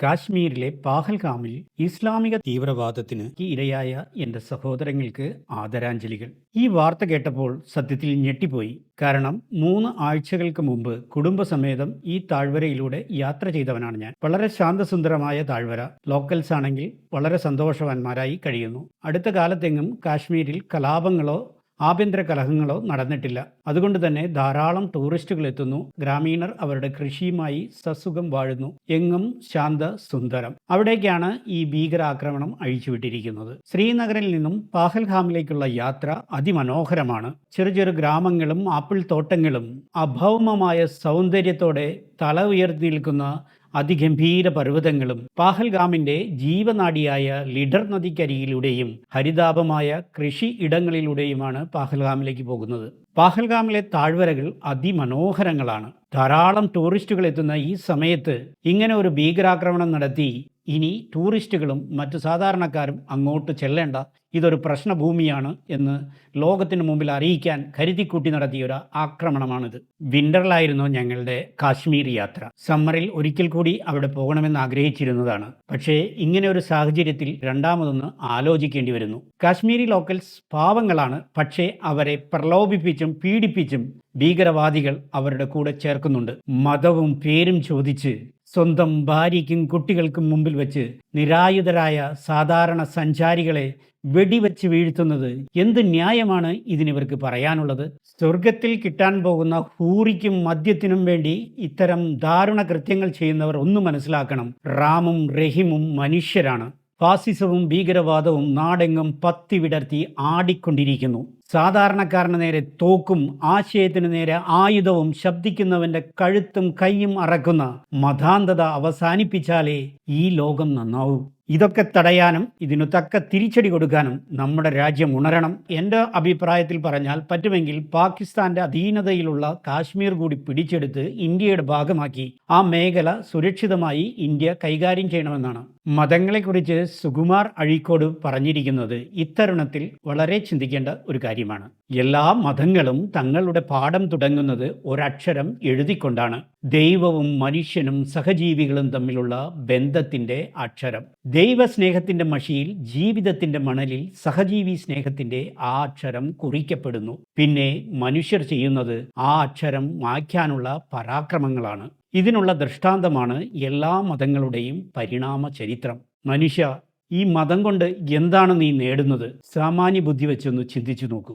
കാശ്മീരിലെ പാഹൽഗാമിൽ ഇസ്ലാമിക തീവ്രവാദത്തിന് ഇരയായ എൻ്റെ സഹോദരങ്ങൾക്ക് ആദരാഞ്ജലികൾ. ഈ വാർത്ത കേട്ടപ്പോൾ സത്യത്തിൽ ഞെട്ടിപ്പോയി. കാരണം 3 ആഴ്ചകൾക്ക് മുമ്പ് കുടുംബസമേതം ഈ താഴ്വരയിലൂടെ യാത്ര ചെയ്തവനാണ് ഞാൻ. വളരെ ശാന്തസുന്ദരമായ താഴ്വര. ലോക്കൽസ് ആണെങ്കിൽ വളരെ സന്തോഷവാന്മാരായി കഴിയുന്നു. അടുത്ത കാലത്തെങ്ങും കാശ്മീരിൽ കലാപങ്ങളോ ആഭ്യന്തര കലഹങ്ങളോ നടന്നിട്ടില്ല. അതുകൊണ്ട് തന്നെ ധാരാളം ടൂറിസ്റ്റുകൾ എത്തുന്നു. ഗ്രാമീണർ അവരുടെ കൃഷിയുമായി സസുഖം വാഴുന്നു. എങ്ങും ശാന്ത സുന്ദരം. അവിടേക്കാണ് ഈ ഭീകരാക്രമണം അഴിച്ചുവിട്ടിരിക്കുന്നത്. ശ്രീനഗറിൽ നിന്നും പാഹൽഗാമിലേക്കുള്ള യാത്ര അതിമനോഹരമാണ്. ചെറു ചെറു ഗ്രാമങ്ങളും ആപ്പിൾ തോട്ടങ്ങളും അഭൗമമായ സൗന്ദര്യത്തോടെ തല ഉയർത്തി നിൽക്കുന്ന അതിഗംഭീര പർവ്വതങ്ങളും പാഹൽഗാമിന്റെ ജീവനാഡിയായ ലിഡർ നദിക്കരികിലൂടെയും ഹരിതാപമായ കൃഷി ഇടങ്ങളിലൂടെയുമാണ് പാഹൽഗാമിലേക്ക് പോകുന്നത്. പാഹൽഗാമിലെ താഴ്വരകൾ അതിമനോഹരങ്ങളാണ്. ധാരാളം ടൂറിസ്റ്റുകൾ എത്തുന്ന ഈ സമയത്ത് ഇങ്ങനെ ഒരു ഭീകരാക്രമണം നടത്തി ഇനി ടൂറിസ്റ്റുകളും മറ്റു സാധാരണക്കാരും അങ്ങോട്ട് ചെല്ലേണ്ട, ഇതൊരു പ്രശ്നഭൂമിയാണ് എന്ന് ലോകത്തിന് മുമ്പിൽ അറിയിക്കാൻ കരുതിക്കൂട്ടി നടത്തിയൊരു ആക്രമണമാണിത്. വിന്ററിലായിരുന്നു ഞങ്ങളുടെ കാശ്മീർ യാത്ര. സമ്മറിൽ ഒരിക്കൽ കൂടി അവിടെ പോകണമെന്ന് ആഗ്രഹിച്ചിരുന്നതാണ്. പക്ഷേ ഇങ്ങനെ ഒരു സാഹചര്യത്തിൽ രണ്ടാമതൊന്ന് ആലോചിക്കേണ്ടി വരുന്നു. കാശ്മീരി ലോക്കൽസ് പാവങ്ങളാണ്. പക്ഷേ അവരെ പ്രലോഭിപ്പിച്ചും പീഡിപ്പിച്ചും ഭീകരവാദികൾ അവരുടെ കൂടെ ചേർക്കുന്നുണ്ട്. മതവും പേരും ചോദിച്ച് സ്വന്തം ഭാര്യയ്ക്കും കുട്ടികൾക്കും മുമ്പിൽ വെച്ച് നിരായുധരായ സാധാരണ സഞ്ചാരികളെ വെടിവെച്ച് വീഴ്ത്തുന്നത് എന്ത് ന്യായമാണ് ഇതിനിവർക്ക് പറയാനുള്ളത്? സ്വർഗത്തിൽ കിട്ടാൻ പോകുന്ന ഹൂറിക്കും മദ്യത്തിനും വേണ്ടി ഇത്തരം ദാരുണ കൃത്യങ്ങൾ ചെയ്യുന്നവർ ഒന്ന് മനസ്സിലാക്കണം, റാമും റഹീമും മനുഷ്യരാണ്. ഫാസിസവും ഭീകരവാദവും നാടെങ്ങും പത്തി വിടർത്തി ആടിക്കൊണ്ടിരിക്കുന്നു. സാധാരണക്കാരന് നേരെ തോക്കും ആശയത്തിന് നേരെ ആയുധവും ശബ്ദിക്കുന്നവന്റെ കഴുത്തും കൈയും അറക്കുന്ന മതാന്ധത അവസാനിപ്പിച്ചാലേ ഈ ലോകം നന്നാവൂ. ഇതൊക്കെ തടയാനും ഇതിനു തക്ക തിരിച്ചടി കൊടുക്കാനും നമ്മുടെ രാജ്യം ഉണരണം. എൻ്റെ അഭിപ്രായത്തിൽ പറഞ്ഞാൽ പറ്റുമെങ്കിൽ പാകിസ്ഥാന്റെ അധീനതയിലുള്ള കാശ്മീർ കൂടി പിടിച്ചെടുത്ത് ഇന്ത്യയുടെ ഭാഗമാക്കി ആ മേഖല സുരക്ഷിതമായി ഇന്ത്യ കൈകാര്യം ചെയ്യണമെന്നാണ്. മതങ്ങളെക്കുറിച്ച് സുകുമാർ അഴീക്കോട് പറഞ്ഞിരിക്കുന്നത് ഇത്തരുണത്തിൽ വളരെ ചിന്തിക്കേണ്ട ഒരു കാര്യമാണ്. എല്ലാ മതങ്ങളും തങ്ങളുടെ പാഠം തുടങ്ങുന്നത് ഒരക്ഷരം എഴുതിക്കൊണ്ടാണ്. ദൈവവും മനുഷ്യനും സഹജീവികളും തമ്മിലുള്ള ബന്ധത്തിന്റെ അക്ഷരം. ദൈവസ്നേഹത്തിന്റെ മഷിയിൽ ജീവിതത്തിന്റെ മണലിൽ സഹജീവി സ്നേഹത്തിന്റെ ആ അക്ഷരം കുറിക്കപ്പെടുന്നു. പിന്നെ മനുഷ്യർ ചെയ്യുന്നത് ആ അക്ഷരം മായ്ക്കാനുള്ള പരാക്രമങ്ങളാണ്. ഇതിനുള്ള ദൃഷ്ടാന്തമാണ് എല്ലാ മതങ്ങളുടെയും പരിണാമ ചരിത്രം. മനുഷ്യ, ഈ മതം കൊണ്ട് എന്താണ് നീ നേടുന്നത്? സാമാന്യ ബുദ്ധി വെച്ചൊന്ന് ചിന്തിച്ചു നോക്കൂ.